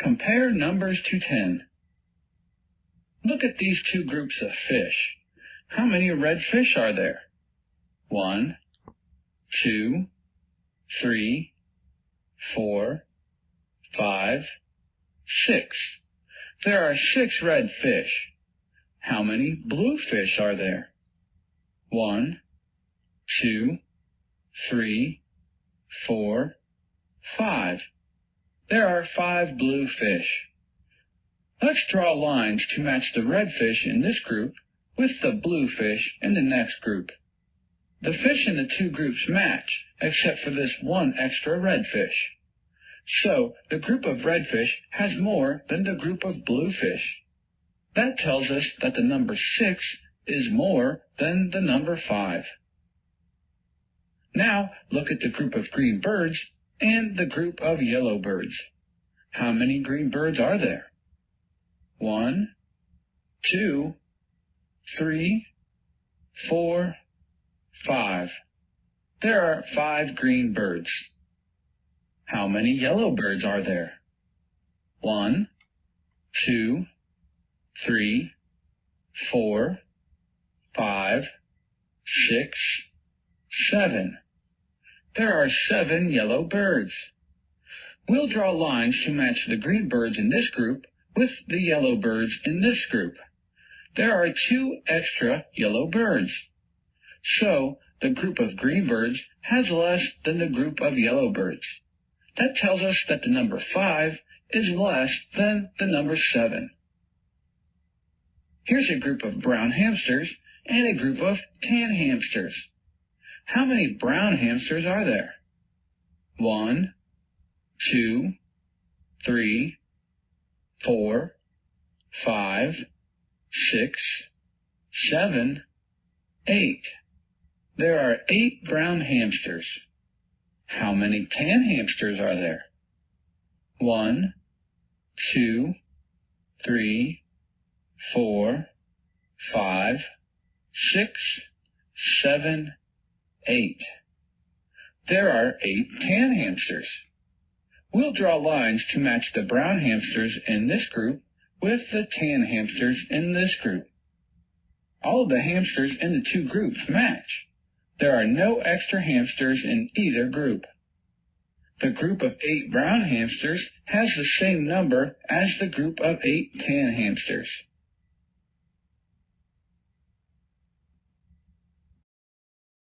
Compare numbers to 10. Look at these two groups of fish. How many red fish are there? 1, 2, 3, 4, 5, 6. There are 6 red fish. How many blue fish are there? 1, 2, 3, 4, 5. There are 5 blue fish. Let's draw lines to match the red fish in this group with the blue fish in the next group. The fish in the two groups match, except for this one extra red fish. So, the group of red fish has more than the group of blue fish. That tells us that the number 6 is more than the number 5. Now, look at the group of green birds and the group of yellow birds. How many green birds are there? 1, 2, 3, 4, 5. There are 5 green birds. How many yellow birds are there? 1, 2, 3, 4, 5, 6, 7. There are 7 yellow birds. We'll draw lines to match the green birds in this group with the yellow birds in this group. There are 2 extra yellow birds. So, the group of green birds has less than the group of yellow birds. That tells us that the number 5 is less than the number 7. Here's a group of brown hamsters and a group of tan hamsters. How many brown hamsters are there? 1, 2, 3, 4, 5, 6, 7, 8. There are 8 brown hamsters. How many tan hamsters are there? 1, 2, 3, 4, 5, 6, 7, 8. There are 8 tan hamsters. We'll draw lines to match the brown hamsters in this group with the tan hamsters in this group. All of the hamsters in the two groups match. There are no extra hamsters in either group. The group of 8 brown hamsters has the same number as the group of 8 tan hamsters.